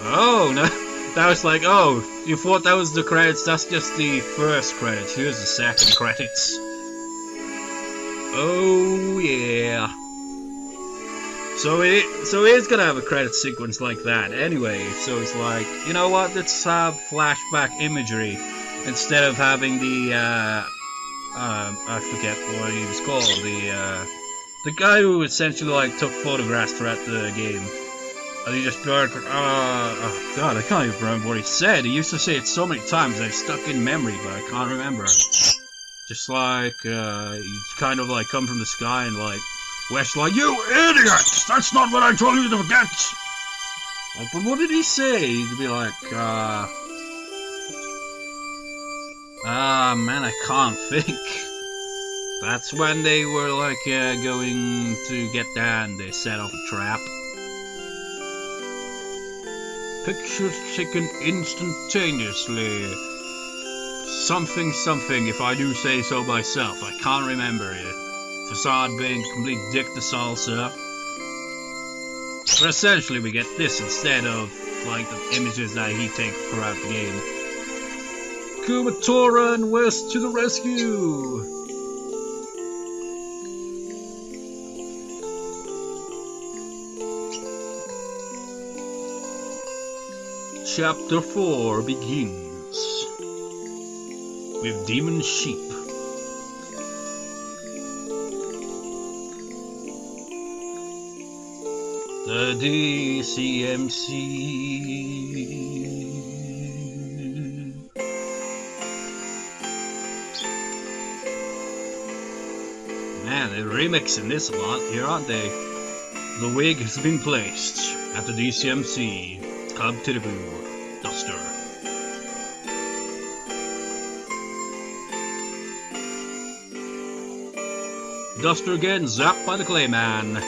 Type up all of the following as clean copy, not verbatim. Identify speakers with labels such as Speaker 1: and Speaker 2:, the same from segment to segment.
Speaker 1: Oh, no. That was like, oh, you thought that was the credits? That's just the first credits. Here's the second credits. Oh, yeah. So it is gonna have a credit sequence like that anyway. So it's like, you know what? Let's have flashback imagery instead of having the I forget what he was called. The guy who essentially like took photographs throughout the game. And he just oh god, I can't even remember what he said. He used to say it so many times that it's stuck in memory, but I can't remember. Just like he's kind of like come from the sky and like West like, you idiot! That's not what I told you to forget! But what did he say? He'd be like, man, I can't think. That's when they were like going to get down, they set off a trap. Pictures taken instantaneously. Something, if I do say so myself. I can't remember it. Facade being complete dick to salsa. But essentially we get this instead of like the images that he takes throughout the game. Kumatora and West to the rescue! Chapter 4 begins with Demon Sheep. The DCMC. Man, they're remixing this a lot here, aren't they? The wig has been placed at the DCMC. Club Tidaboo. Duster. Duster again zapped by the Clayman.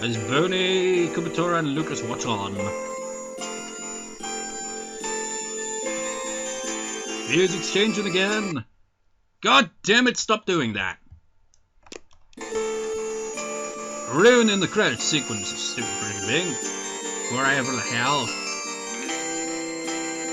Speaker 1: As Bernie, Kumatora, and Lucas watch on. Music's changing again. God damn it, stop doing that. Ruining the credits sequence is stupid pretty big. Wherever the hell.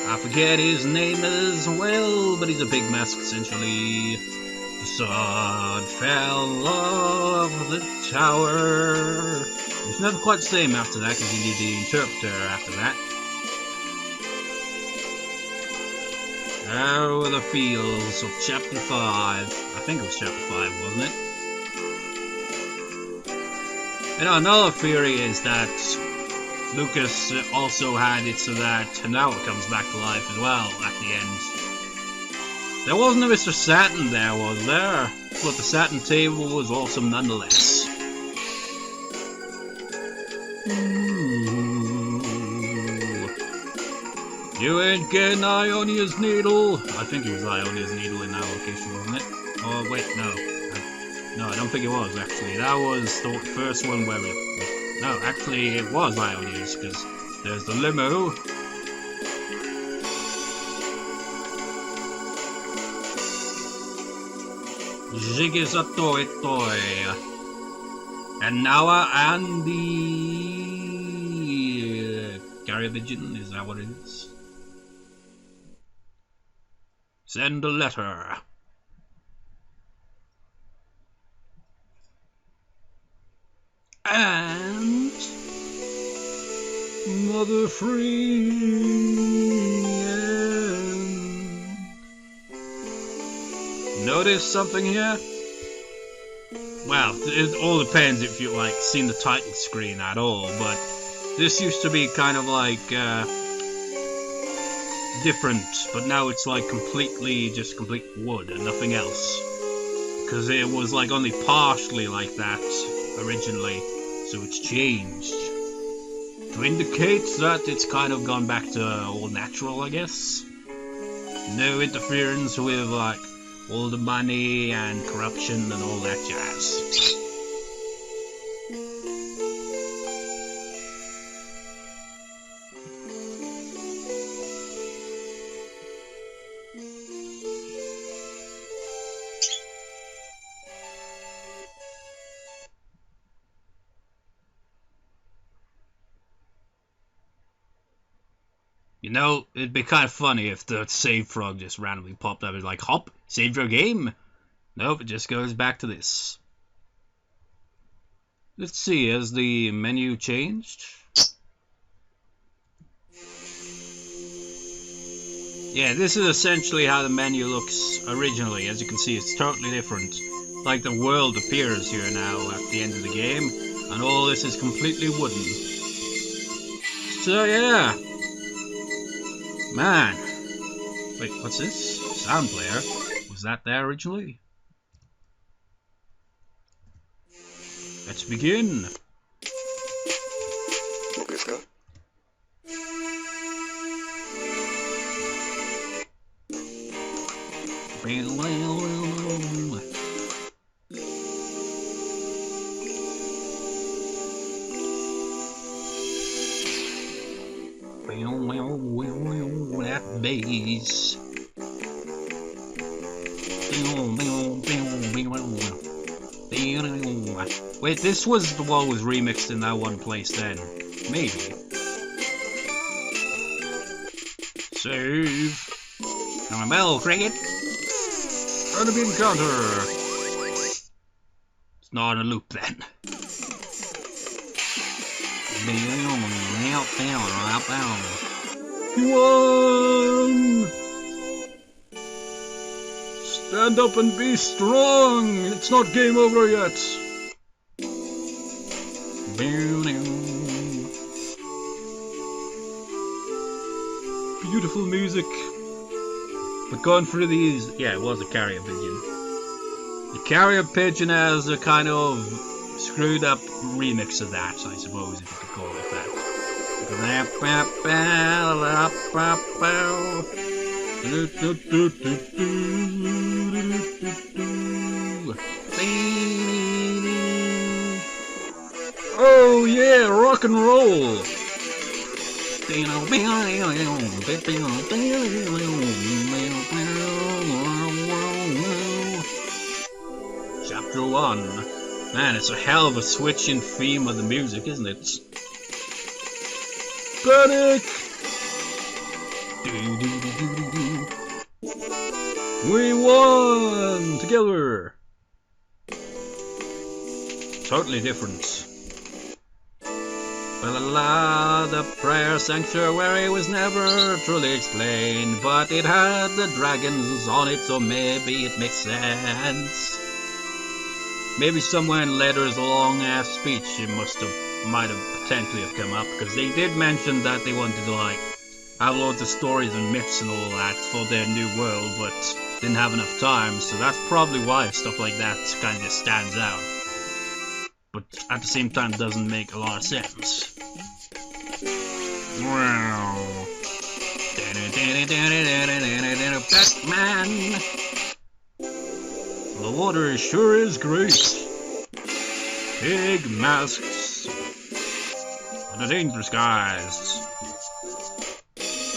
Speaker 1: I forget his name as well, but he's a big mask essentially. The sword fell off the tower. It's never quite the same after that, because you need the interpreter after that. Oh, the feels of chapter 5. I think it was chapter 5, wasn't it? You know, another theory is that Lucas also had it so that Hanawa comes back to life as well at the end. There wasn't a Mr. Saturn there, was there? But the Saturn table was awesome nonetheless. Ooh. You ain't getting Ionia's needle. I think it was Ionia's needle in that location, wasn't it? Oh wait, no. No, I don't think it was actually. That was the first one where we... No, actually it was Ionia's, because there's the limo. Jiggy's a toy. And now and the Carrier Pigeon, is that what it is? Send a letter. And Mother Free. Notice something here? Well, it all depends if you like seen the title screen at all, but this used to be kind of like different, but now it's like completely just complete wood and nothing else. Because it was like only partially like that originally, so it's changed to indicate that it's kind of gone back to all natural, I guess. No interference with like all the money and corruption and all that jazz. You know, it'd be kind of funny if the save frog just randomly popped up and was like, hop, save your game. Nope, it just goes back to this. Let's see, has the menu changed? Yeah, this is essentially how the menu looks originally. As you can see, it's totally different. Like the world appears here now at the end of the game, and all this is completely wooden. So yeah. Man. Wait, what's this? Sound player? Was that there originally? Let's begin. That bass. Wait, this was the one was remixed in that one place then. Maybe. Save. On a bell, cricket. Enemy encounter. It's not in a loop then. You won! Stand up and be strong! It's not game over yet! Beautiful music. But going through these... Yeah, it was a Carrier Pigeon. The Carrier Pigeon has a kind of screwed up remix of that, I suppose, if you could call it that. Oh yeah, rock and roll! Chapter 1. Man, it's a hell of a switch in theme of the music, isn't it? Panic! We won! Together! Totally different. La, the prayer sanctuary was never truly explained, but it had the dragons on it, so maybe it makes sense. Maybe somewhere in Letter's long-ass speech it might have potentially have come up, because they did mention that they wanted to, like, have loads of stories and myths and all that for their new world, but didn't have enough time, so that's probably why stuff like that kind of just stands out. But at the same time doesn't make a lot of sense. Batman! The water sure is great. Big masks. And the dangerous guys.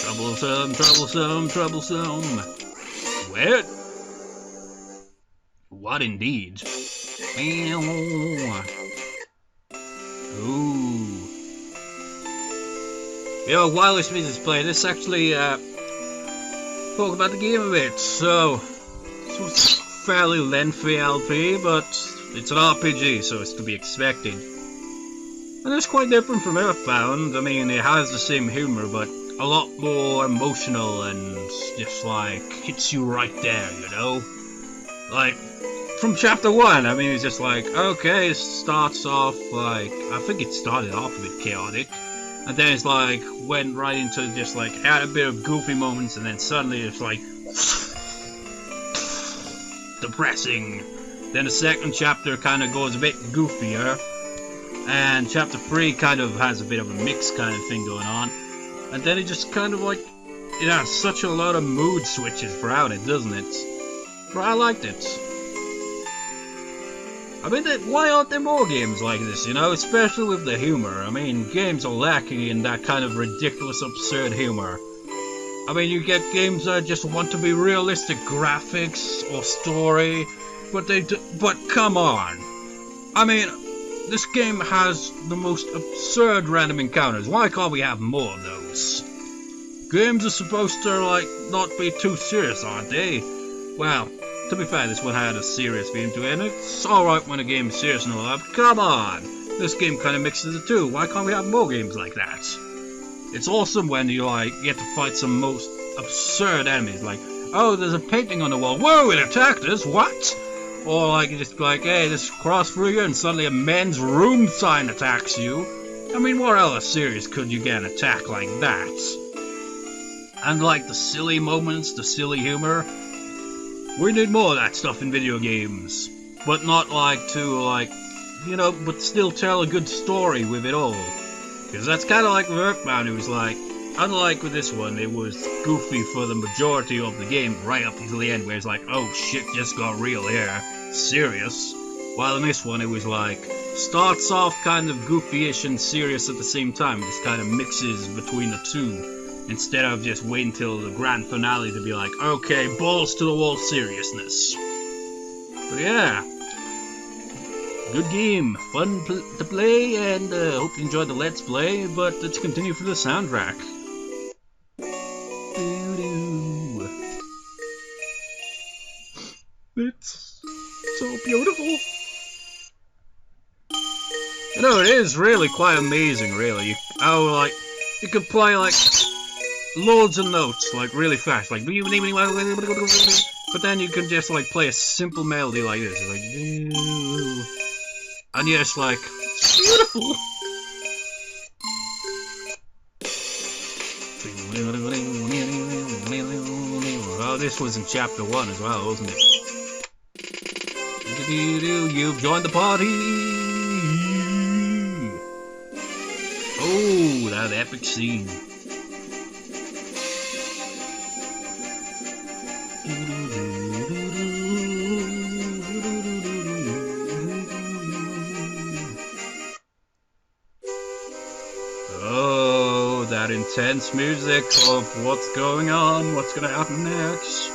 Speaker 1: Troublesome, troublesome, troublesome. Wet? What indeed? Ooh. You know, while this music's playing, let's actually talk about the game a bit. So, this was a fairly lengthy LP, but it's an RPG, so it's to be expected. And it's quite different from Earthbound. I mean, it has the same humor, but a lot more emotional and just like hits you right there, you know? Like, from chapter 1, I mean, it's just like, okay, it starts off like, I think it started off a bit chaotic, and then it's like, went right into just like, had a bit of goofy moments, and then suddenly it's like, depressing. Then the second chapter kind of goes a bit goofier, and chapter 3 kind of has a bit of a mix kind of thing going on, and then it just kind of like, it has such a lot of mood switches throughout it, doesn't it? But I liked it. I mean, why aren't there more games like this, you know? Especially with the humor. I mean, games are lacking in that kind of ridiculous, absurd humor. I mean, you get games that just want to be realistic graphics or story, but come on. I mean, this game has the most absurd random encounters. Why can't we have more of those? Games are supposed to, like, not be too serious, aren't they? Well, to be fair, this one had a serious theme to it, and it's alright when a game is serious and all that, but come on! This game kind of mixes the two. Why can't we have more games like that? It's awesome when you, like, get to fight some most absurd enemies, like, oh, there's a painting on the wall, whoa, it attacked us, what? Or, like, you just like, hey, just cross through you and suddenly a men's room sign attacks you. I mean, what else serious could you get an attack like that? And, like, the silly moments, the silly humor, we need more of that stuff in video games. But not, like, to, like, you know, but still tell a good story with it all. Because that's kind of like with Earthbound, it was like, unlike with this one, it was goofy for the majority of the game, right up until the end, where it's like, oh shit, just got real here, serious. While in this one, it was like, starts off kind of goofy-ish and serious at the same time, it just kind of mixes between the two. Instead of just waiting till the grand finale to be like, okay, balls to the wall seriousness. But yeah, good game, fun to play, and hope you enjoyed the Let's Play, but let's continue for the soundtrack. It's so beautiful. You know, it is really quite amazing, really, how, like, you could play, like, loads of notes, like, really fast, like, but then you can just, like, play a simple melody like this, like, and you're just like, it's beautiful! Oh, this was in chapter 1 as well, wasn't it? You've joined the party! Oh, that epic scene. Oh, that intense music of what's going on, what's gonna happen next.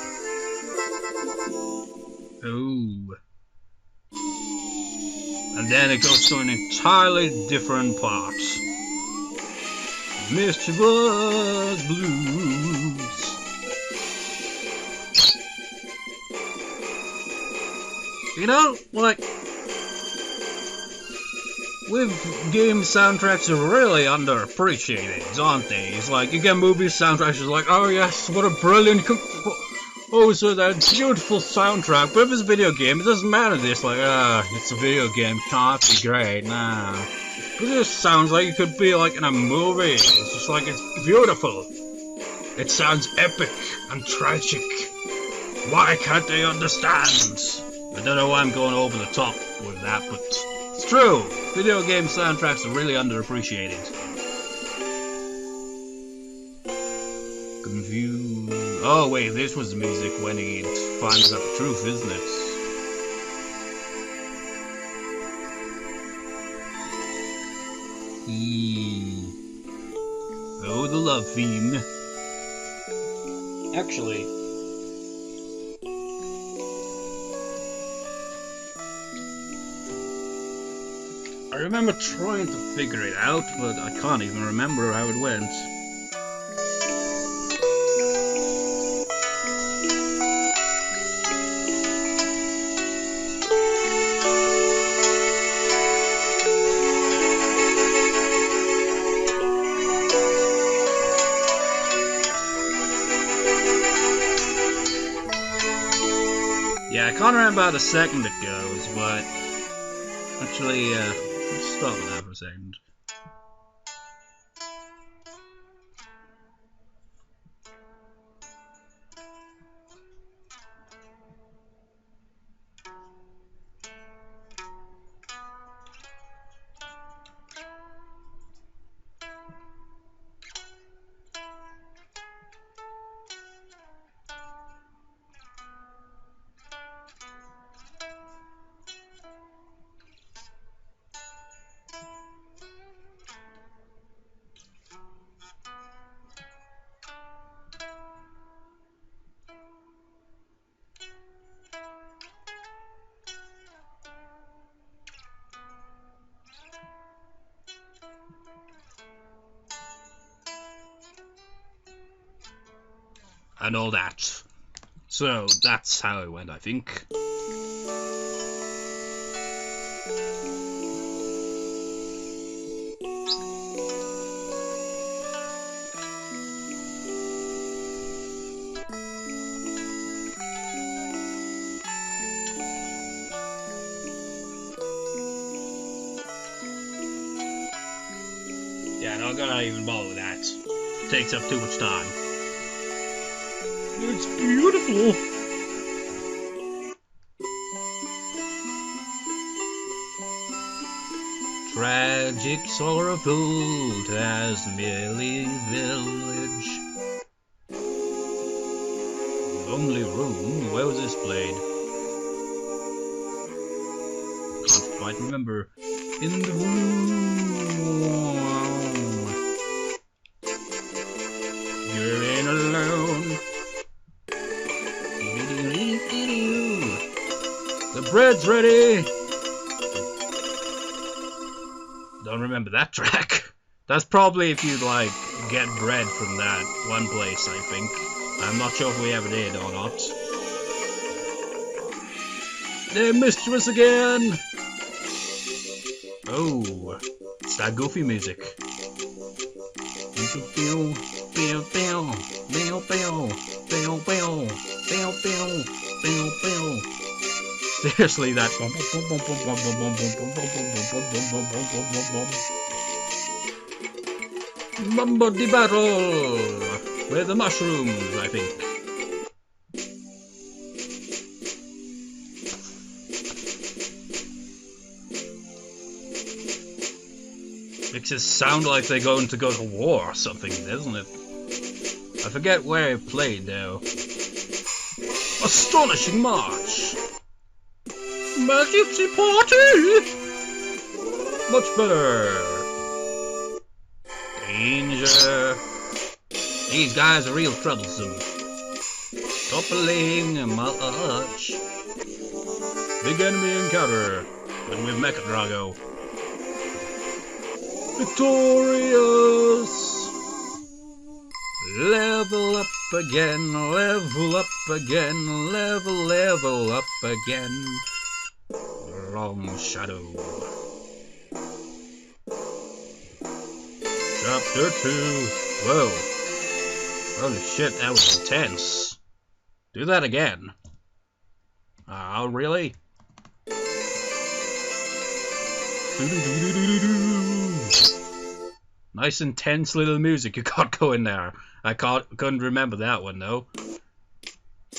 Speaker 1: Oh. And then it goes to an entirely different part. Mischievous Blues. You know, like, with game soundtracks are really underappreciated, aren't they? It's like, you get movie soundtracks, it's like, oh yes, what a brilliant composer, that beautiful soundtrack. But if it's a video game, it doesn't matter. It's like, it's a video game, can't be great, nah. But this sounds like it could be like in a movie. It's just like, it's beautiful. It sounds epic and tragic. Why can't they understand? I don't know why I'm going over the top with that, but it's true. Video game soundtracks are really underappreciated. Confused. Oh wait, this was the music when he finds out the truth, isn't it? Oh, the love theme. Actually, I remember trying to figure it out, but I can't even remember how it went. Yeah, I can't remember how the second it goes, but actually, let's stop with that for a second. and all that. So that's how it went, I think. Yeah, not gonna even bother with that. It takes up too much time. It's beautiful. Tragic, sorrowful, Phantasmagoric village. Lonely room. Where was this played? Can't quite remember. In the room. You're in alone. The bread's ready. Don't remember that track. That's probably if you'd like get bread from that one place, I think. I'm not sure if we ever did or not. They're mischievous again. Oh, it's that goofy music. Seriously, that Mumbo di battle with the mushrooms, I think. Makes it sound like they're going to go to war or something, doesn't it? I forget where it played though. Astonishing march! My gypsy party! Much better! Danger! These guys are real troublesome. Toppling a march. Big enemy encounter, but with Mecha Drago. Victorious! Level up again, level up again, level up again. Long shadow. Chapter 2. Whoa. Holy shit, that was intense. Do that again. Oh, really? Nice intense little music you got going there. I couldn't remember that one though.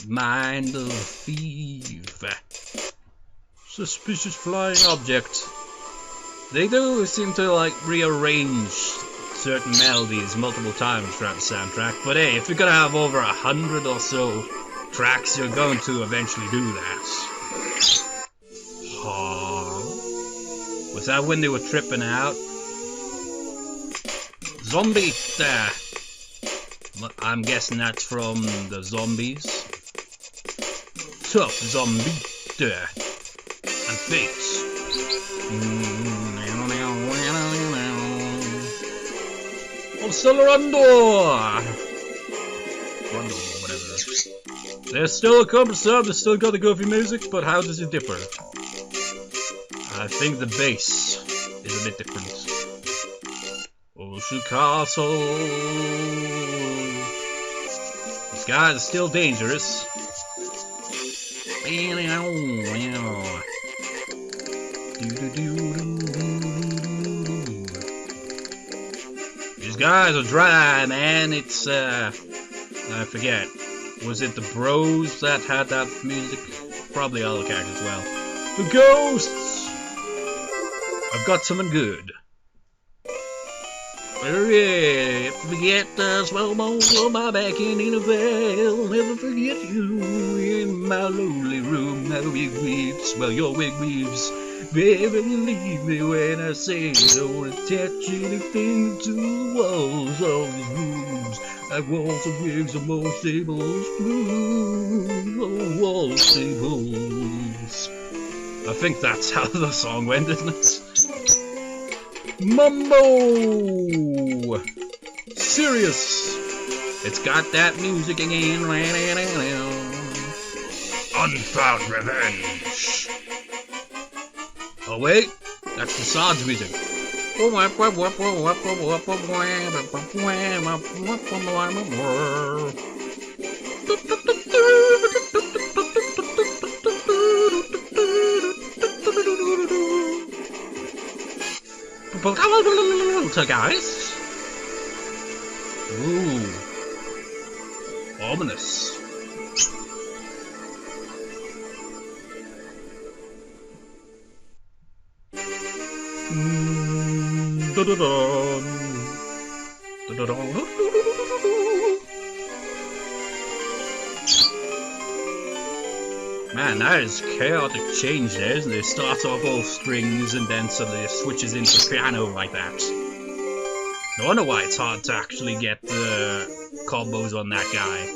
Speaker 1: Mind of thief. Suspicious flying object. They do seem to like rearrange certain melodies multiple times throughout the soundtrack, but hey, if you're gonna have over 100 or so tracks, you're going to eventually do that. Oh. Was that when they were tripping out? Zombie there. I'm guessing that's from the zombies. Tough zombie there. And face. Rondo, whatever. There's still a couple sub, there's still got the goofy music, but how does it differ? I think the bass is a bit different. Ocean Castle. These guys are still dangerous. These guys are dry, man. It's I forget. Was it the Bros that had that music? Probably all the characters as well. The Ghosts! I've got something good. Oh yeah, forget the slow motion my back in the veil. Never forget you in my lonely room. My wig weaves, well your wig weaves. Baby, believe me when I say don't attach anything to the walls of these rooms. Like walls of wigs or more stables, blue wall stables. I think that's how the song went, isn't it? Mumbo! Serious! It's got that music again. Unfounded Revenge. Oh wait, that's the Sod's music. So guys. Ooh. Ominous. Man, that is chaotic change there, isn't it? It starts off all strings and then suddenly it switches into piano like that. No wonder why it's hard to actually get the combos on that guy.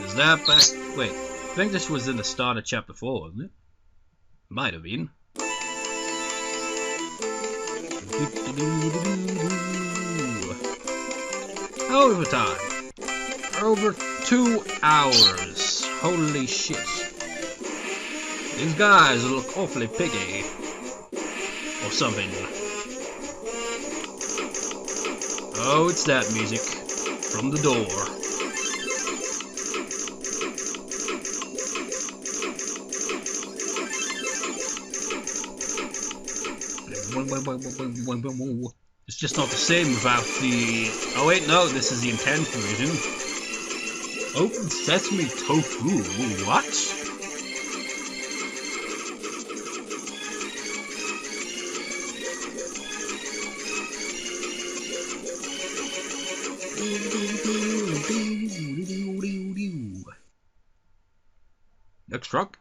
Speaker 1: Is that back? Wait, I think this was in the start of chapter 4, wasn't it? Might have been. Overtime. Over 2 hours. Holy shit. These guys look awfully piggy. Or something. Oh, it's that music. From the door. It's just not the same without the... Oh wait, no, this is the intense version. Open sesame tofu, what? Next truck.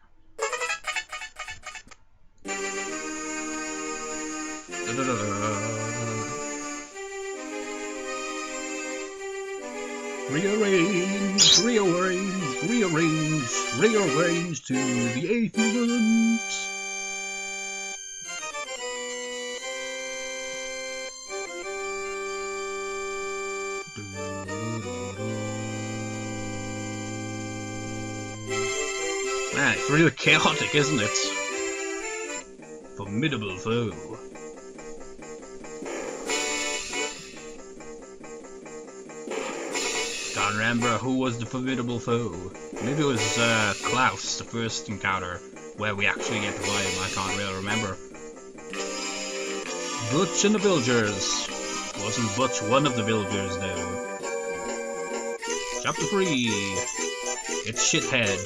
Speaker 1: Rearrange to the 8th movement. Man, it's really chaotic, isn't it? Formidable foe. Can't remember who was the formidable foe. Maybe it was Klaus, the first encounter, where we actually get to fight him. I can't really remember. Butch and the Villagers. Wasn't Butch one of the villagers, though? Chapter 3. It's Shithead.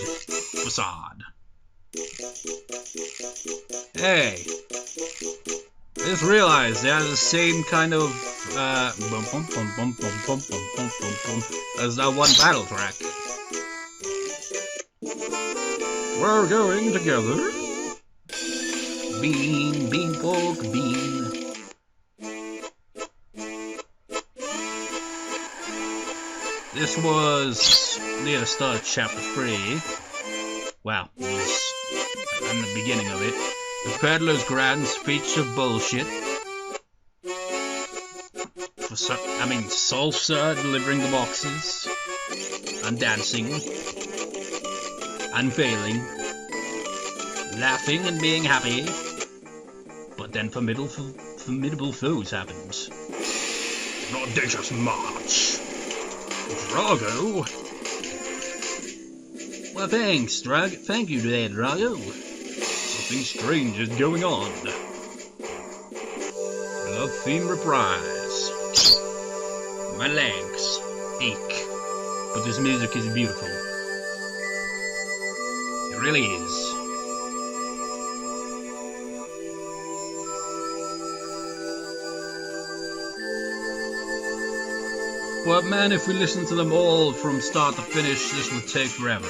Speaker 1: Facade. Hey! I just realized they have the same kind of as that one battle track. We're going together. Bean, bean, pork, bean. This was near the start of chapter 3. Well, it was in the beginning of it. The Peddler's grand speech of bullshit. Salsa delivering the boxes. And dancing. And failing. Laughing and being happy. But then formidable foes happened. An audacious march. Drago. Well, thanks, Drago. Thank you there, Drago. Something strange is going on. Love theme reprise. My legs ache, but this music is beautiful. It really is. But man, if we listen to them all from start to finish, this would take forever.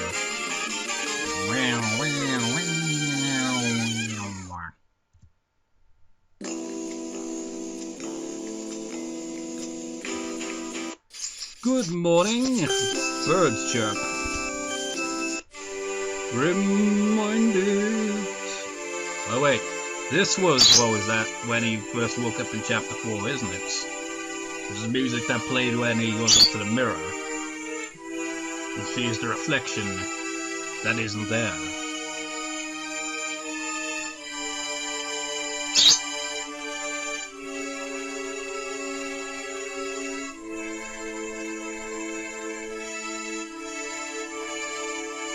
Speaker 1: Good morning, birds chirp. Reminded. Oh wait, this was, what was that, when he first woke up in chapter 4, isn't it? This is music that played when he goes up to the mirror and sees the reflection that isn't there.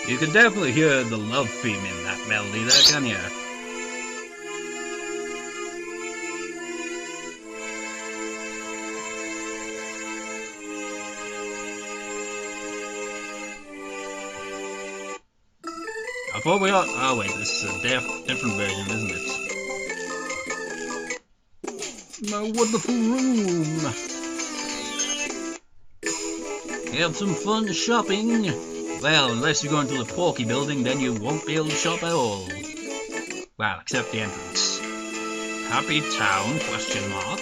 Speaker 1: You can definitely hear the love theme in that melody there, can you? I thought we got... Oh wait, this is a different version, isn't it? My wonderful room! Have some fun shopping! Well, unless you're going to the Porky building, then you won't be able to shop at all. Well, except the entrance. Happy town, question mark.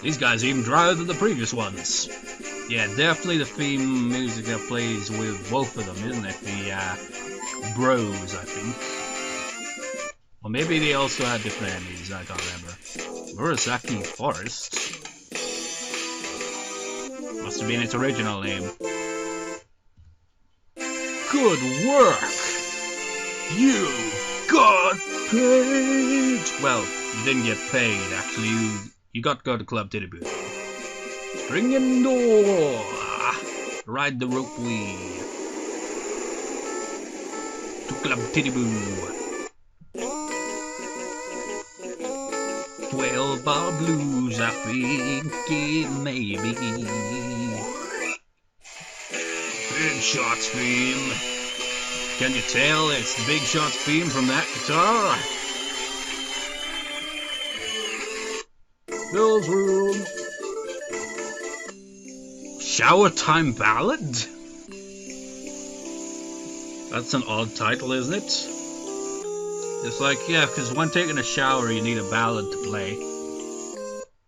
Speaker 1: These guys are even drier than the previous ones. Yeah, definitely the theme music that plays with both of them, isn't it? The bros, I think. Or maybe they also had different enemies, I can't remember. Murasaki Forest? Must have been its original name. Good work! You got paid! Well, you didn't get paid, actually. You got to go to Club Titty-Boo. Ring and door! Ride the ropeway. To Club Titty-Boo. 12 bar blues, I think it may be. Big Shots theme. Can you tell it's the Big Shots theme from that guitar? Bill's room. Shower Time Ballad? That's an odd title, isn't it? It's like, yeah, because when taking a shower you need a ballad to play.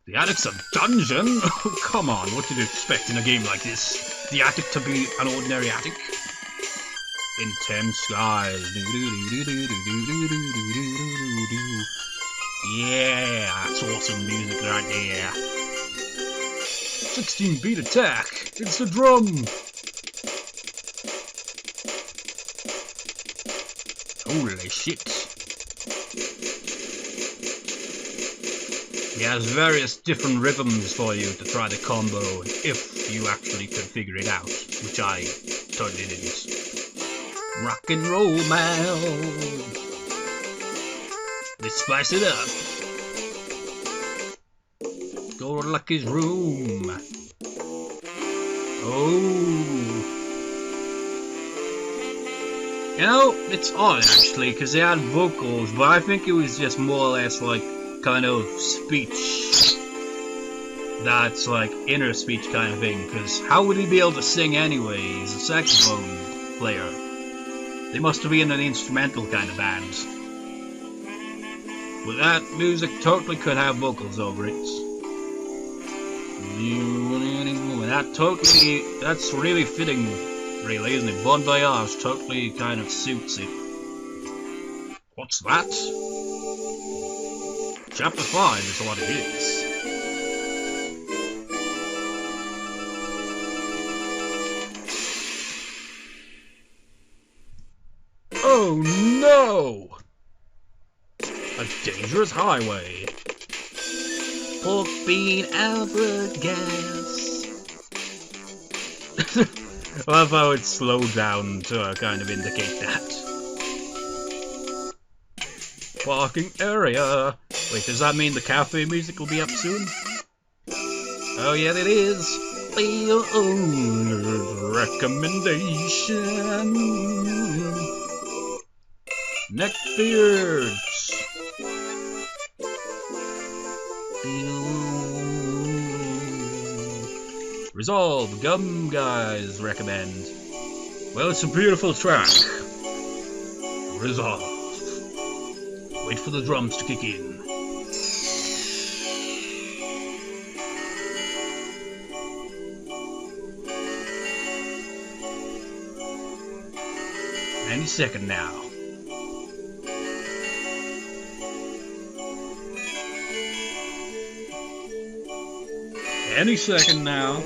Speaker 1: The attic's a dungeon? Oh, come on, what did you expect in a game like this? The attic to be an ordinary attic? Intense skies. Yeah, that's awesome music right there. 16-beat attack. It's the drum. Holy shit. He has various different rhythms for you to try the combo if you actually could figure it out, which I totally didn't. Rock and roll man. Let's spice it up. Go to Lucky's room. Oh. You know, it's odd actually, because they had vocals, but I think it was just more or less like kind of speech. That's like inner speech kind of thing, because how would he be able to sing anyway? He's a saxophone player. They must have been an instrumental kind of band. But that music totally could have vocals over it. That's really fitting, really, isn't it? Bon Voyage totally kind of suits it. What's that? Chapter 5 is what it is. Oh no! A dangerous highway. Pork bean Albert gas. I love how it's slowed down to kind of indicate that. Parking area. Wait, does that mean the cafe music will be up soon? Oh yeah, it is. Your own recommendation. Neckbeards. Resolve Gum Guys recommend. Well, it's a beautiful track. Resolve. Wait for the drums to kick in. Any second now. Any second now.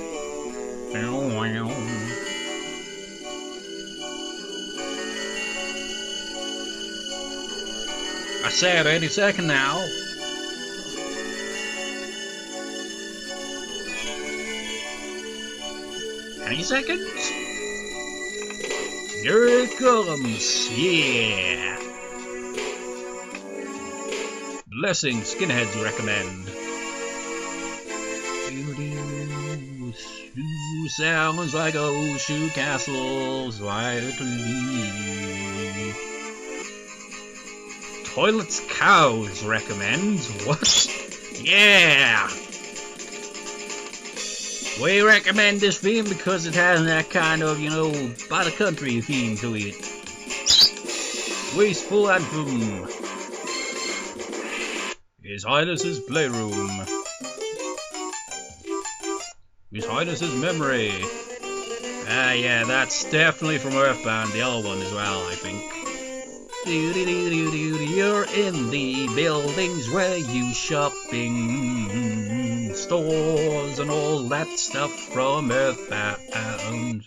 Speaker 1: I said any second now. Any second? Here it comes, yeah! Blessing skinheads recommend. Sounds like old shoe castles slightly. Toilets cows recommend. What? Yeah! We recommend this theme because it has that kind of, you know, by the country theme to it. Wasteful Anthem. His Highness's Playroom. His Highness's Memory. Ah, yeah, that's definitely from Earthbound, the other one as well, I think. You're in the buildings where you shopping, stores and all that stuff from Earthbound.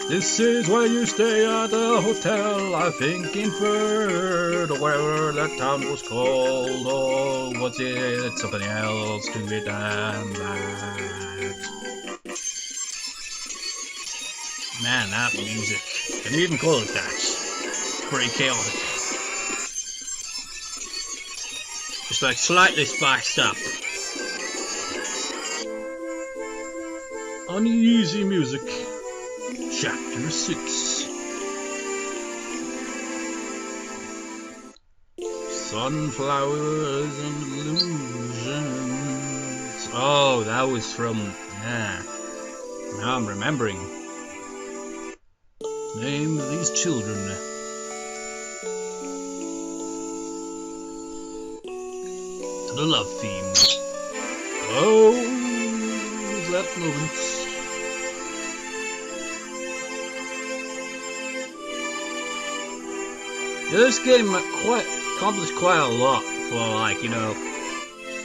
Speaker 1: This is where you stay at the hotel, I think Inferno, wherever that town was called, or was it something else to it than that? Man, that music, can you even call it that? Pretty chaotic. Just like slightly spiced up. Uneasy music. Chapter 6. Sunflowers and illusions. Oh, that was from... yeah. Now I'm remembering. Name of these children. The love theme. Oh, that moment. Yeah, this game accomplished quite a lot for, like, you know,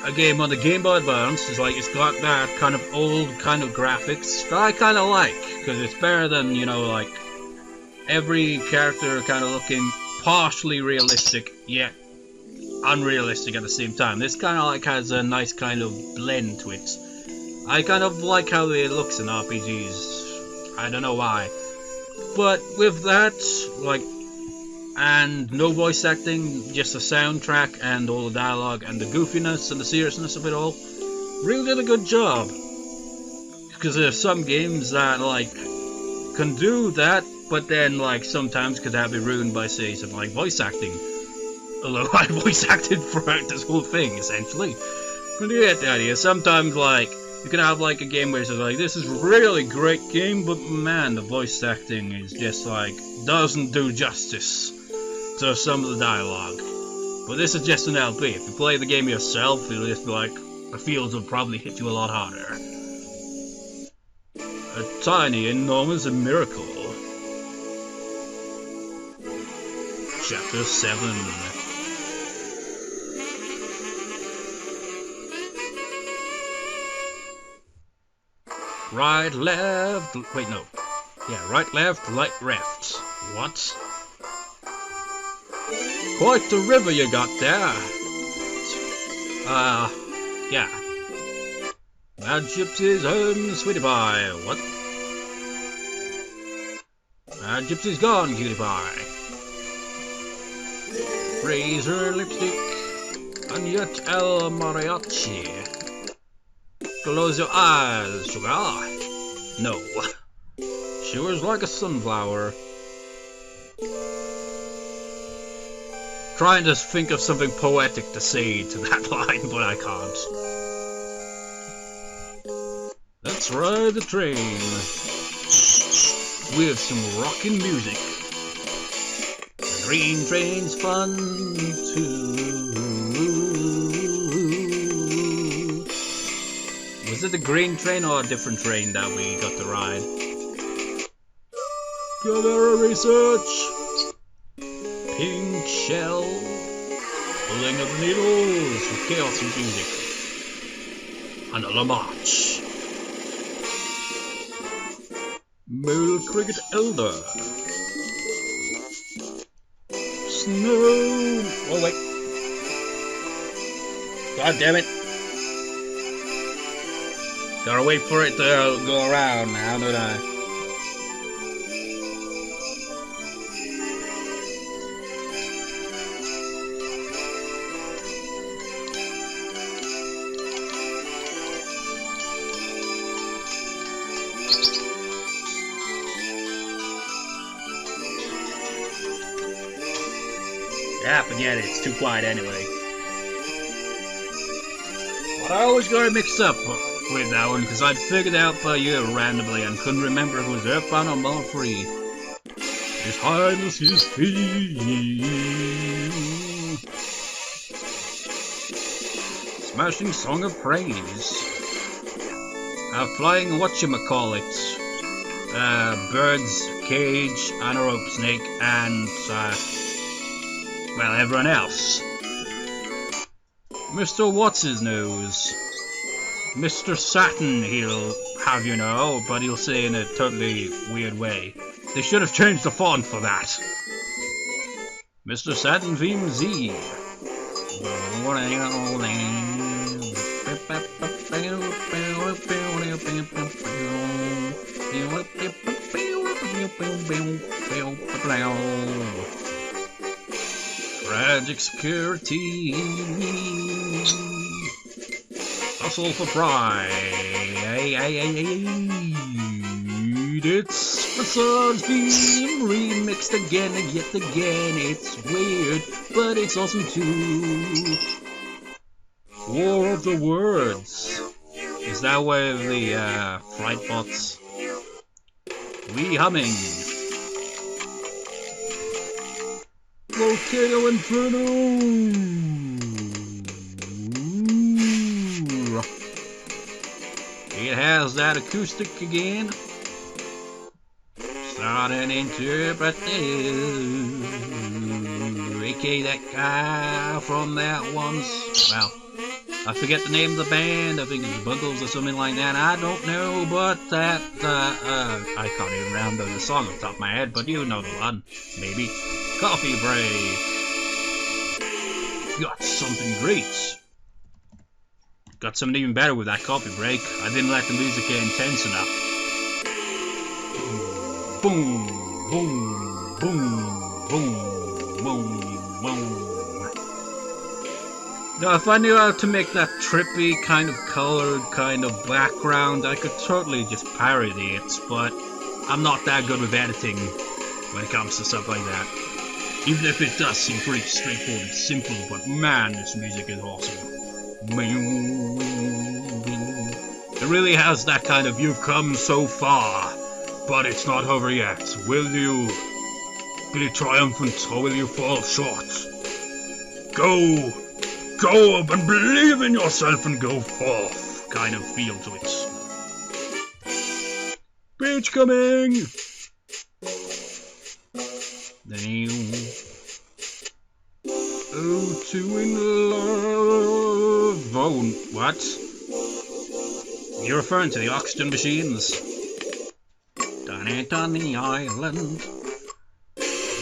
Speaker 1: a game on the Game Boy Advance. It's like, it's got that kind of old kind of graphics that I kind of like, because it's better than, you know, like, every character kind of looking partially realistic, yet unrealistic at the same time. This kind of like has a nice kind of blend to it. I kind of like how it looks in RPGs. I don't know why. But with that, like, and no voice acting, just the soundtrack and all the dialogue and the goofiness and the seriousness of it all, really did a good job. Because there's some games that, like, can do that, but then, like, sometimes could have it ruined by, say, something like voice acting. Although I voice acted throughout this whole thing, essentially. But you get the idea. Sometimes, like, you can have, like, a game where it's like, this is a really great game, but man, the voice acting is just, like, doesn't do justice to some of the dialogue. But this is just an LP. If you play the game yourself, it'll just be like, the feels will probably hit you a lot harder. A tiny, enormous miracle. Chapter 7. Right, left, wait, no. Yeah, right, left, left. What? Quite the river you got there. Yeah. Mad Gypsy's home, sweetie pie. What? Mad Gypsy's gone, cutie pie. Razor lipstick, and yet el mariachi. Close your eyes, sugar. No. She was like a sunflower. Trying to think of something poetic to say to that line, but I can't. Let's ride the train. with some rockin' music. The green train's fun too. Was it the green train or a different train that we got to ride? Gather research. Pink shell. Pulling of needles with chaos and music. And a march. Male cricket elder. Snow. Oh wait. God damn it. Gotta wait for it to go around now, don't I? Yeah, forget it, it's too quiet anyway. But I always got it mixed up with that one, because I'd figured out by year randomly and couldn't remember if it was Earthbound or Mall Free. His Highness is free. Smashing Song of Praise. Flying whatchamacallit. Bird's cage and a rope snake and well, everyone else. Mr. What's-His-Nose. Mr. Saturn, he'll have you know, but he'll say in a totally weird way. They should have changed the font for that. Mr. Saturn VMZ. Tragic security. Hustle for pride. It's Facades theme remixed again and yet again. It's weird, but it's awesome too. War of the Words. Is that where the fright bots? We humming. Volcano Inferno. It has that acoustic again. Starting interpreting. aka that guy from that one. Well, I forget the name of the band. I think it's Bundles or something like that. I don't know, but that I can't even remember the song off the top of my head. But you know the one, maybe. Coffee break. Got something great. Got something even better with that coffee break. I didn't let the music get intense enough. Boom, boom, boom, boom, boom, boom. Now, if I knew how to make that trippy, kind of colored, kind of background, I could totally just parody it, but I'm not that good with editing when it comes to stuff like that. Even if it does seem pretty straightforward and simple, but man, this music is awesome. It really has that kind of you've come so far, but it's not over yet. Will you be triumphant or will you fall short? Go up and believe in yourself and go forth kind of feel to it. Beach coming! Oh, two in love. Oh, what? You're referring to the oxygen machines. Down it on the island.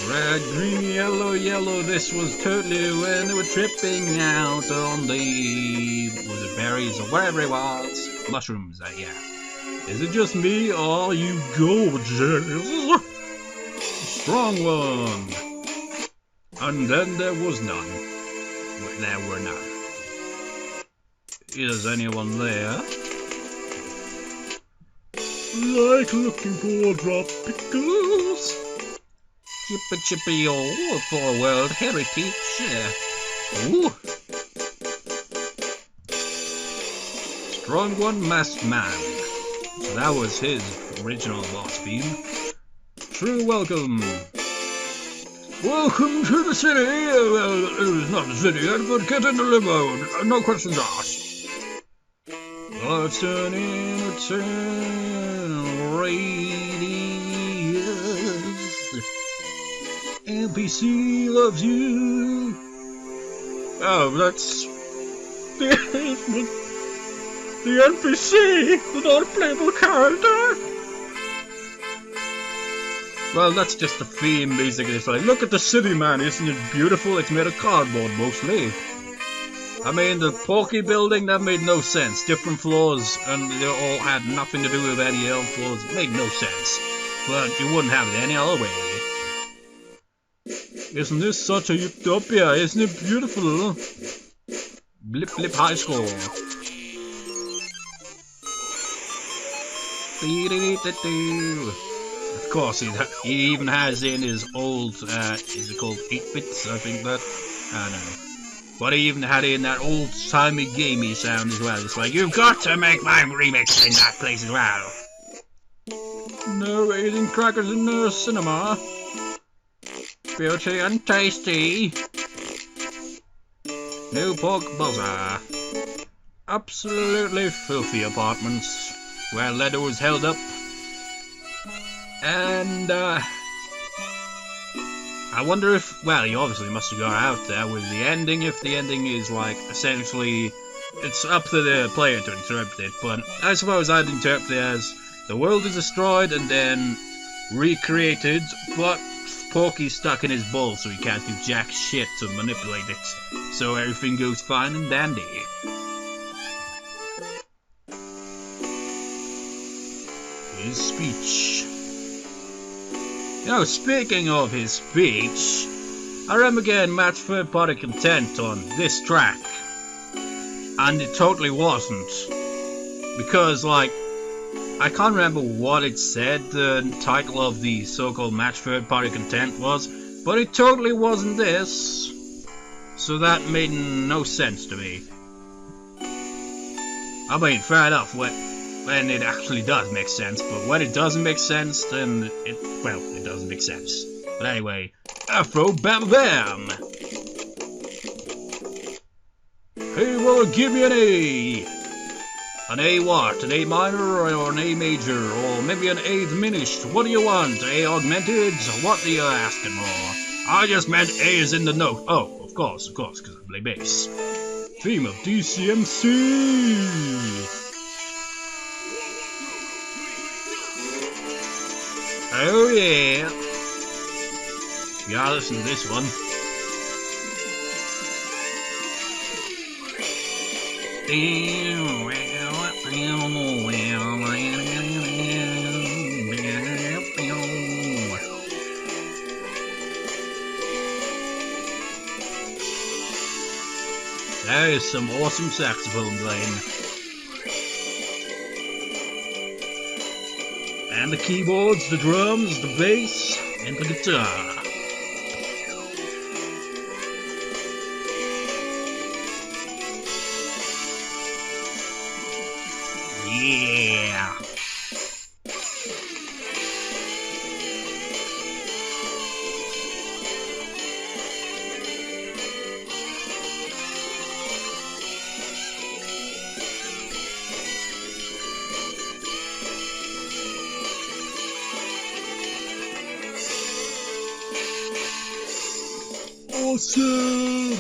Speaker 1: Red, green, yellow, yellow. This was totally when they were tripping out on the... was it berries or wherever it was? Mushrooms, yeah. Is it just me or are you gorgeous? Strong one. And then there was none. Well, there were none. Is anyone there? Like looking for tropicals. Chippy chippy oh for World Heritage. Ooh. Strong one masked man. So that was his original boss theme. true welcome. Welcome to the city. It's not the city yet, but get in the limo. No questions asked. Let's turn in a turn radius. NPC Loves You. Oh, that's the NPC, the non-playable character. Well, that's just the theme, basically. It's like, look at the city, man. Isn't it beautiful? It's made of cardboard, mostly. I mean, the Porky building, that made no sense. Different floors, and they all had nothing to do with any other floors. It made no sense. But you wouldn't have it any other way. Isn't this such a utopia? Isn't it beautiful? Blip Blip High School. Of course, he even has in his old, is it called 8-bits? I think that, I don't know. But he even had in that old-timey gamey sound as well. It's like, you've got to make my remix in that place as well. No eating crackers in the cinema. Beauty and tasty. New pork buzzer. Absolutely filthy apartments where leather was held up. And, I wonder if, well, he obviously must have gone out there with the ending, if the ending is, like, essentially, it's up to the player to interpret it, but I suppose I'd interpret it as the world is destroyed and then recreated, but Porky's stuck in his bowl, so he can't do jack shit to manipulate it, so everything goes fine and dandy. His speech. You know, speaking of his speech, I remember getting match third-party content on this track, and it totally wasn't, because, like, I can't remember what it said the title of the so-called match third-party content was, but it totally wasn't this, so that made no sense to me. I mean, fair enough, when it actually does make sense, but when it doesn't make sense, then it doesn't make sense. But anyway, Afro Bam Bam! Hey, well, give me an A! An A what? An A minor or an A major? Or maybe an A diminished? What do you want? A augmented? What are you asking for? I just meant A is in the note. Oh, of course, because I play bass. Theme of DCMC! Oh yeah! You gotta listen to this one. That is some awesome saxophone playing. And the keyboards, the drums, the bass, and the guitar. Yeah! Awesome!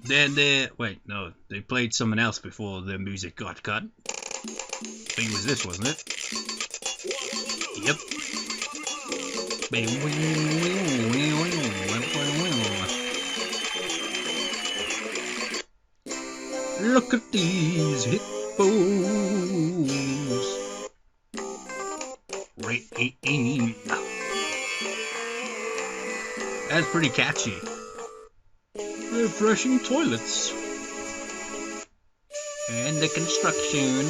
Speaker 1: Then they played someone else before the music got cut. I think it was this, wasn't it? Yep. Look at these hippos. Rain. That's pretty catchy. Refreshing toilets. And the construction.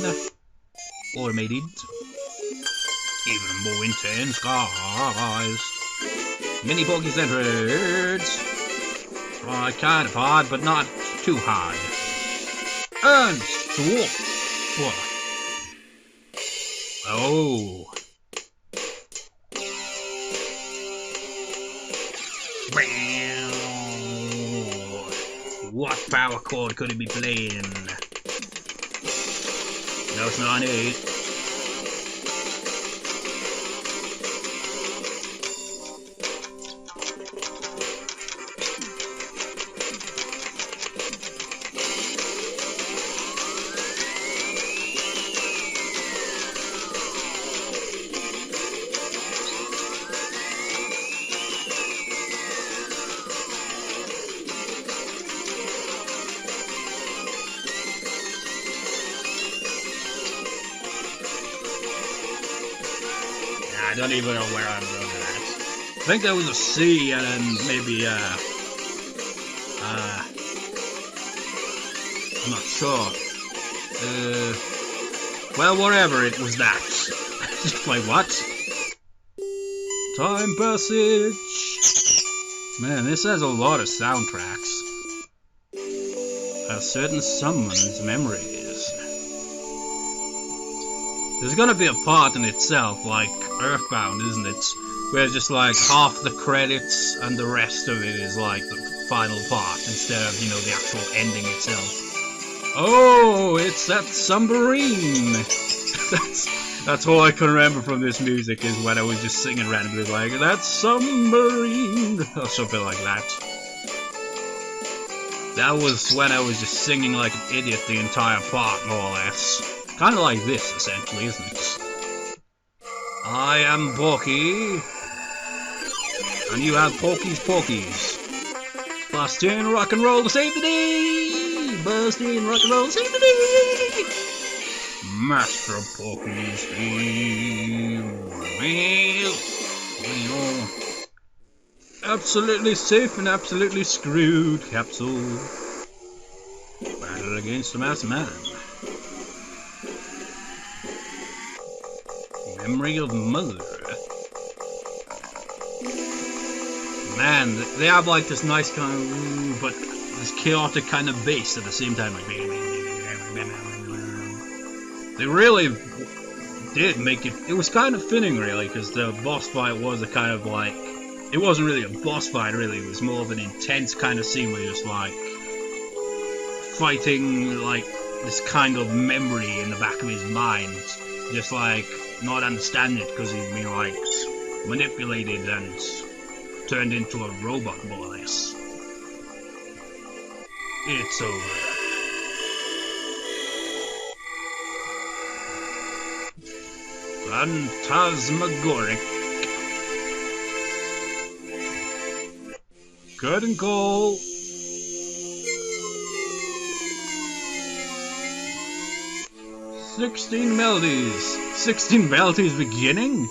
Speaker 1: Automated. Even more intense guys. Mini Porky centered. Kind of hard, but not too hard. And swap. Oh. What power chord could it be playing? No, it's not it. I don't even know where I'm going at. I think there was a C and then maybe I'm not sure. Well, whatever, it was that. Just like, what? Time passage. Man, this has a lot of soundtracks. A certain summons memories. There's gonna be a part in itself, like Earthbound, isn't it? Where just like half the credits and the rest of it is like the final part instead of, you know, the actual ending itself. Oh, it's that submarine! that's all I can remember from this music is when I was just singing randomly like, that submarine! Or something like that. That was when I was just singing like an idiot the entire part, more or less. Kind of like this, essentially, isn't it? I am Porky, and you have Porky's Porkies. Bust in rock and roll to save the day! Bust in rock and roll to save the day! Master Porky's theme. Absolutely safe and absolutely screwed, Capsule. Battle against the Masked Man. Memory of Mother. Man, they have like this nice kind of, but this chaotic kind of bass at the same time. Like, they really did make it. It was kind of fitting, really, because the boss fight was a kind of like. It wasn't really a boss fight, really. It was more of an intense kind of scene where you're just like fighting like this kind of memory in the back of his mind, just like. Not understand it because he's been like manipulated and turned into a robot, more or less. It's over. Phantasmagoric. Curtain call. Melodies. 16 melodies beginning?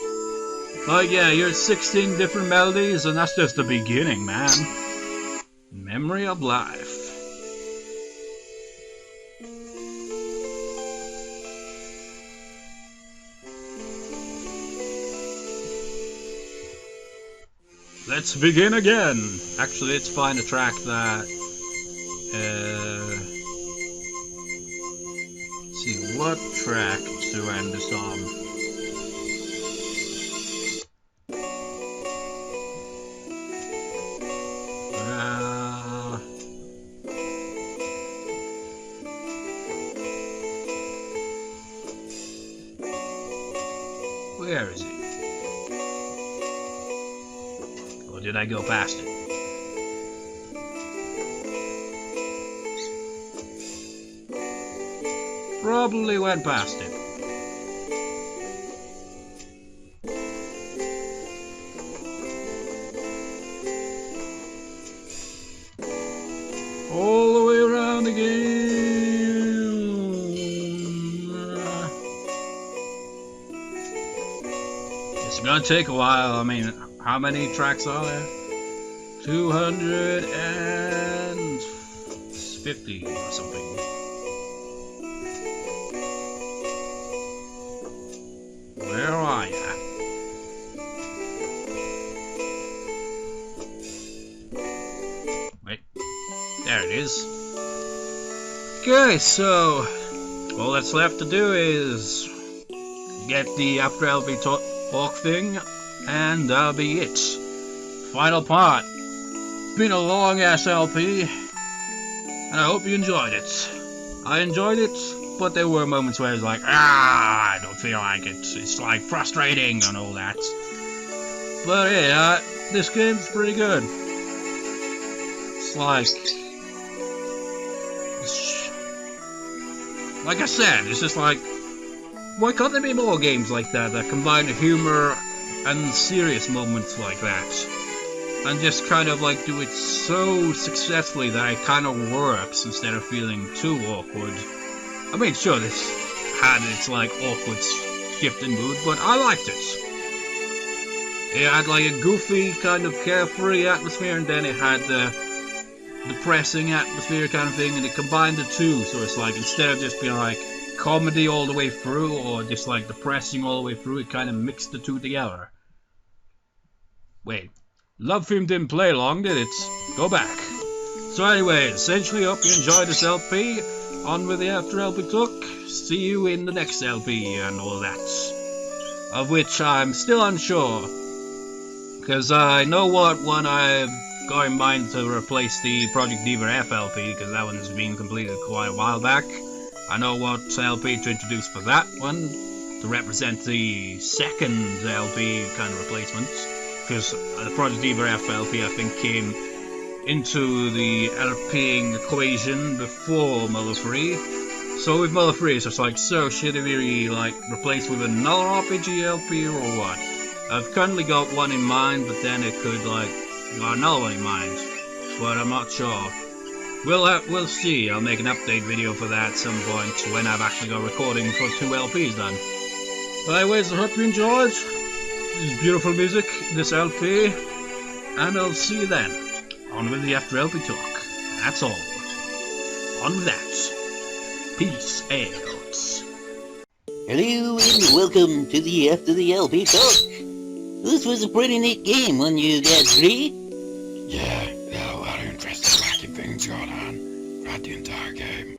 Speaker 1: Like, yeah, you're 16 different melodies, and that's just the beginning, man. Memory of life. Let's begin again. Actually, let's find a track that. Let's see, what track to end this on? Where is he? Or did I go past it? Probably went past it. All the way around again. It's gonna take a while. I mean, how many tracks are there? 250 or something. Where are ya? Wait, there it is. Okay, so all that's left to do is get the After LP talk thing, and that'll be it. Final part. Been a long ass LP, and I hope you enjoyed it. I enjoyed it, but there were moments where I was like, I don't feel like it. It's like frustrating and all that. But yeah, this game's pretty good. It's like I said, it's just like, why can't there be more games like that that combine humor and serious moments like that? And just kind of like do it so successfully that it kind of works instead of feeling too awkward. I mean, sure, this had its like awkward shift in mood, but I liked it. It had like a goofy kind of carefree atmosphere, and then it had the depressing atmosphere kind of thing, and it combined the two. So it's like, instead of just being like comedy all the way through or just like depressing all the way through, it kind of mixed the two together. Wait. Love Theme didn't play long, did it? Go back. So anyway, essentially hope you enjoyed this LP. On with the After LP talk. See you in the next LP and all that. Of which I'm still unsure. Because I know what one I've got in mind to replace the Project Diva F LP, because that one's been completed quite a while back. I know what LP to introduce for that one, to represent the second LP kind of replacement. Because the Project Diva F LP, I think, came into the LPing equation before Muller 3. So with Muller 3, it's just like, so should it be like replaced with another RPG LP or what? I've currently got one in mind, but then it could like got another one in mind, but I'm not sure. We'll see. I'll make an update video for that at some point when I've actually got recording for 2 LPs done. But anyways, I hope you enjoyed. This beautiful music, this LP, and I'll see you then. On with the After LP talk. That's all. On with that. Peace out.
Speaker 2: Hello and welcome to the After the LP talk. This was a pretty neat game, wasn't you guys agree?
Speaker 3: Yeah, there are a lot of interesting wacky things going on throughout the entire game.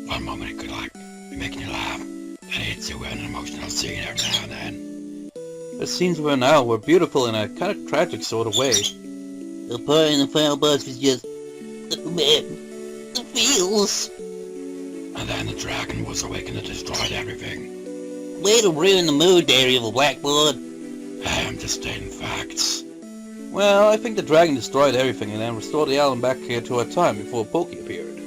Speaker 3: One moment it could like be making you laugh, then it hits you with an emotional scene every now and then.
Speaker 4: The scenes we're in now were beautiful in a kind of tragic sort of way.
Speaker 2: The part in the final boss was just, oh man, the feels.
Speaker 3: And then the dragon was awakened and destroyed everything.
Speaker 2: Way to ruin the mood there, evil blackboard.
Speaker 3: I'm just stating facts.
Speaker 4: Well, I think the dragon destroyed everything and then restored the island back here to a time before Pokey appeared.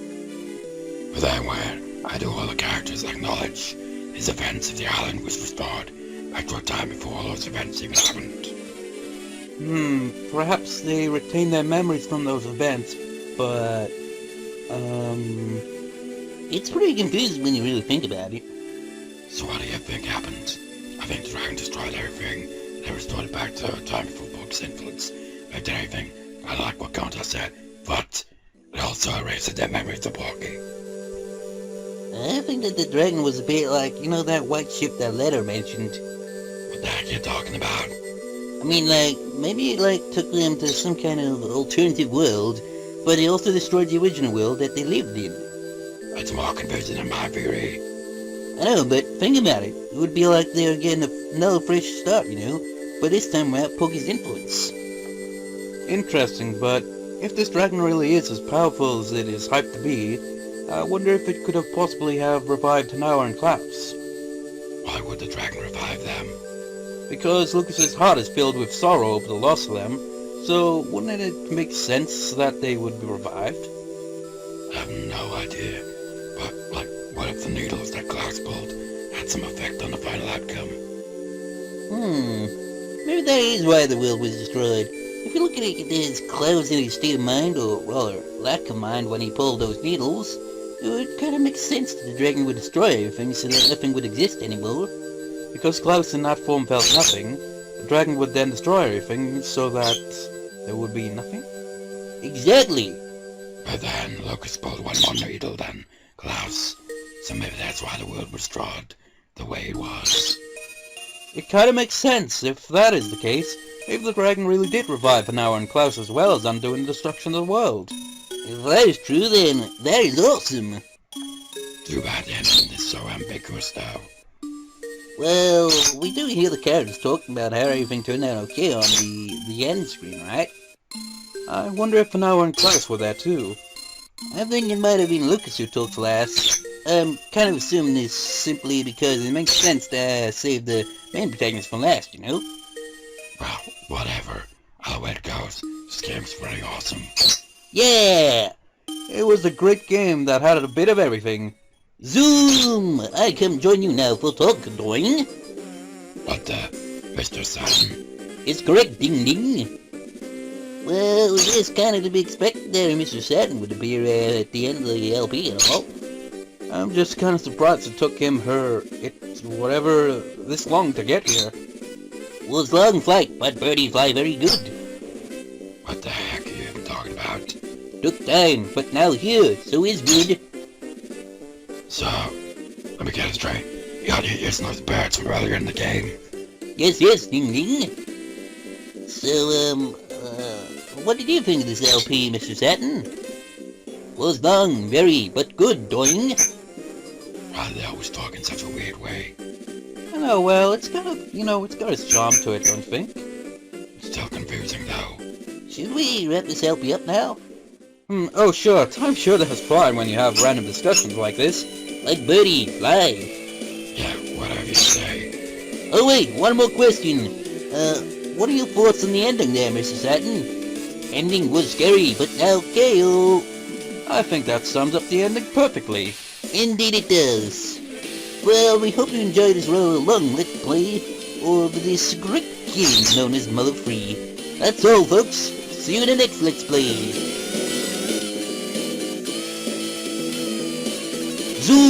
Speaker 3: But then where I do all the characters acknowledge his events if the island was restored back to a time before all those events even happened.
Speaker 4: Perhaps they retain their memories from those events, but,
Speaker 2: It's pretty confusing when you really think about it.
Speaker 3: So what do you think happened? I think the dragon destroyed everything, and restored it back to a time before Pokey's influence. They did everything. I like what Conta said, but it also erased their memories of Pokey.
Speaker 2: I think that the dragon was a bit like, you know, that white ship that Letter mentioned.
Speaker 3: What the heck are you talking about?
Speaker 2: I mean, like, maybe it, like, took them to some kind of alternative world, but it also destroyed the original world that they lived in.
Speaker 3: It's more confusing than my theory.
Speaker 2: I know, but think about it. It would be like they were getting another fresh start, you know, but this time without Pokey's influence.
Speaker 4: interesting, but if this dragon really is as powerful as it is hyped to be, I wonder if it could have possibly have revived Tanawa and Klaus.
Speaker 3: Why would the dragon revive them?
Speaker 4: Because Lucas's heart is filled with sorrow over the loss of them, so wouldn't it make sense that they would be revived?
Speaker 3: I have no idea. But, like, what if the needles that Klaus pulled had some effect on the final outcome?
Speaker 2: Maybe that is why the world was destroyed. If you look at it as Klaus in his state of mind, or rather, lack of mind when he pulled those needles, it would kind of make sense that the dragon would destroy everything so that nothing would exist anymore.
Speaker 4: Because Klaus in that form felt nothing, the dragon would then destroy everything so that there would be nothing?
Speaker 2: Exactly!
Speaker 3: But then Lucas pulled one more needle than Klaus, so maybe that's why the world was destroyed the way it was.
Speaker 4: It kinda makes sense. If that is the case, maybe the dragon really did revive Tanawa and Klaus as well as undoing the destruction of the world.
Speaker 2: If that is true, then that is awesome.
Speaker 3: Too bad the ending is so ambiguous though.
Speaker 2: Well, we do hear the characters talking about how everything turned out okay on the end screen, right?
Speaker 4: I wonder if Fanoa and Klaus were there too.
Speaker 2: I think it might have been Lucas who talked last. I'm kind of assuming this simply because it makes sense to save the main protagonist from last, you know?
Speaker 3: Well, whatever. I'll way it goes. This game's pretty awesome.
Speaker 2: Yeah!
Speaker 4: It was a great game that had a bit of everything.
Speaker 2: Zoom! I come join you now for talk, doing.
Speaker 3: But, Mr. Saturn,
Speaker 2: It's correct, ding ding. Well, it is kind of to be expected there Mr. Saturn would appear at the end of the LP and all.
Speaker 4: I'm just kind of surprised it took him, whatever, this long to get here.
Speaker 2: Was long flight, but birdies fly very good.
Speaker 3: what the heck are you even talking about?
Speaker 2: Took time, but now here, so is good.
Speaker 3: So, let me get it straight. You got your ears those birds from earlier in the game.
Speaker 2: Yes, ding ding. So, what did you think of this LP, Mr. Saturn? Was long, very, but good, doing.
Speaker 3: Why do they always talk in such a weird way?
Speaker 4: I know, well, it's got its charm to it, don't you think?
Speaker 3: Still confusing though.
Speaker 2: Should we wrap this LP up now?
Speaker 4: Oh sure, time sure does fly when you have random discussions like this.
Speaker 2: Like birdie, fly.
Speaker 3: Yeah, whatever you say.
Speaker 2: Oh wait, one more question. What are your thoughts on the ending there, Mr. Saturn? Ending was scary, but now KO.
Speaker 4: I think that sums up the ending perfectly.
Speaker 2: Indeed it does. Well, we hope you enjoyed this rather long let's play of this great game known as Mother Free. That's all, folks. See you in the next Let's Play. Zoom!